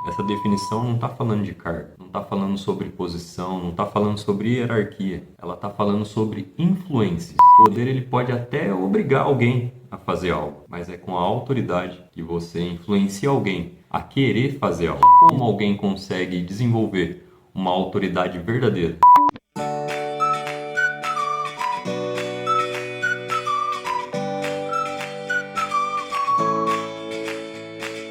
Essa definição não está falando de cargo, não está falando sobre posição, não está falando sobre hierarquia. Ela está falando sobre influência. O poder ele pode até obrigar alguém a fazer algo, mas é com a autoridade que você influencia alguém a querer fazer algo. Como alguém consegue desenvolver uma autoridade verdadeira?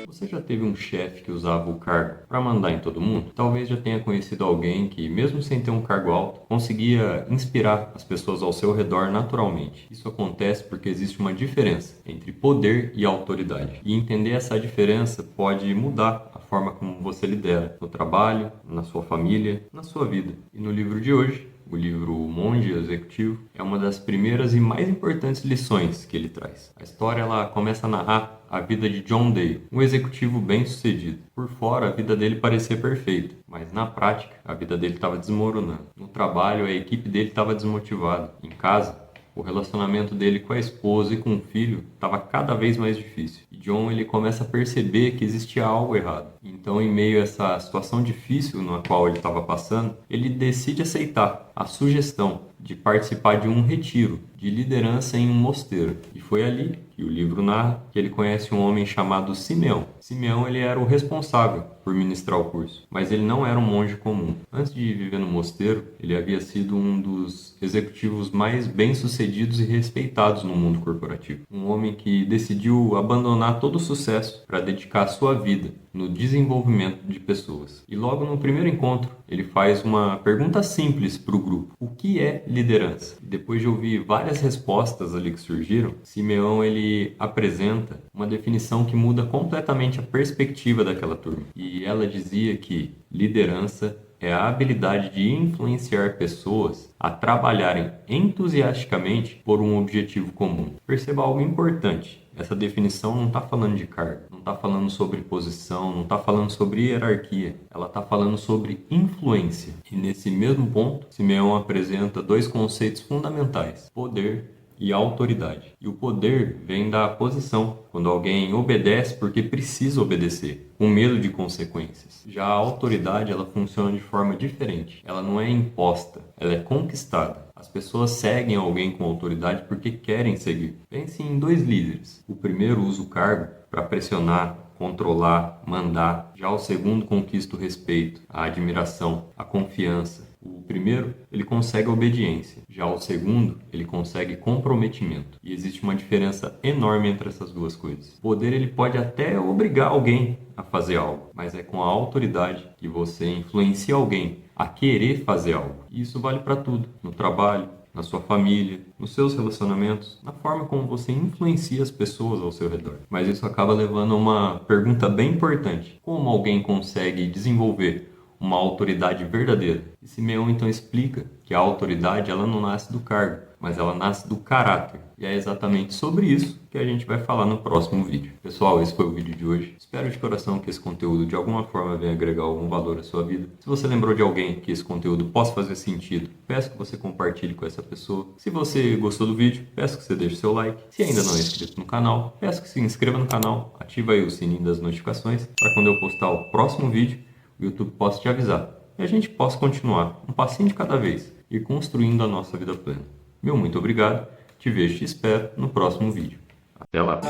Você já teve um chefe que usava o cargo para mandar em todo mundo? Talvez já tenha conhecido alguém que, mesmo sem ter um cargo alto, conseguia inspirar as pessoas ao seu redor naturalmente. Isso acontece porque existe uma diferença entre poder e autoridade. E entender essa diferença pode mudar a forma como você lidera no trabalho, na sua família, na sua vida. E no livro de hoje, o livro Monge Executivo, é uma das primeiras e mais importantes lições que ele traz. A história ela começa a narrar a vida de John Day, um executivo bem-sucedido. Por fora, a vida dele parecia perfeita, mas na prática, a vida dele estava desmoronando. No trabalho, a equipe dele estava desmotivada. Em casa, o relacionamento dele com a esposa e com o filho estava cada vez mais difícil. E John ele começa a perceber que existia algo errado. Então, em meio a essa situação difícil na qual ele estava passando, ele decide aceitar a sugestão de participar de um retiro de liderança em um mosteiro. E foi ali que o livro narra que ele conhece um homem chamado Simeão. Simeão ele era o responsável por ministrar o curso, mas ele não era um monge comum. Antes de viver no mosteiro, ele havia sido um dos executivos mais bem-sucedidos e respeitados no mundo corporativo. Um homem que decidiu abandonar todo o sucesso para dedicar sua vida no desenvolvimento de pessoas. E logo no primeiro encontro, ele faz uma pergunta simples para o grupo: o que é liderança? E depois de ouvir várias respostas ali que surgiram, Simeão ele apresenta uma definição que muda completamente a perspectiva daquela turma. E ela dizia que liderança é a habilidade de influenciar pessoas a trabalharem entusiasticamente por um objetivo comum. Perceba algo importante. Essa definição não está falando de cargo, não está falando sobre posição, não está falando sobre hierarquia. Ela está falando sobre influência. E nesse mesmo ponto, Simeão apresenta dois conceitos fundamentais: poder e autoridade. E o poder vem da posição, quando alguém obedece porque precisa obedecer, com medo de consequências. Já a autoridade, ela funciona de forma diferente. Ela não é imposta, ela é conquistada. As pessoas seguem alguém com autoridade porque querem seguir. Pense em dois líderes. O primeiro usa o cargo para pressionar, controlar, mandar. Já o segundo conquista o respeito, a admiração, a confiança. O primeiro, ele consegue obediência. Já o segundo, ele consegue comprometimento. E existe uma diferença enorme entre essas duas coisas. O poder, ele pode até obrigar alguém a fazer algo, mas é com a autoridade que você influencia alguém a querer fazer algo. E isso vale para tudo, no trabalho, na sua família, nos seus relacionamentos, na forma como você influencia as pessoas ao seu redor. Mas isso acaba levando a uma pergunta bem importante: como alguém consegue desenvolver uma autoridade verdadeira? E Simeão então explica que a autoridade ela não nasce do cargo, mas ela nasce do caráter. E é exatamente sobre isso que a gente vai falar no próximo vídeo. Pessoal, esse foi o vídeo de hoje. Espero de coração que esse conteúdo de alguma forma venha agregar algum valor à sua vida. Se você lembrou de alguém que esse conteúdo possa fazer sentido, peço que você compartilhe com essa pessoa. Se você gostou do vídeo, peço que você deixe seu like. Se ainda não é inscrito no canal, peço que se inscreva no canal, ative aí o sininho das notificações para quando eu postar o próximo vídeo, o YouTube possa te avisar e a gente possa continuar, um passinho de cada vez, ir construindo a nossa vida plena. Meu muito obrigado, te vejo e te espero no próximo vídeo. Até lá!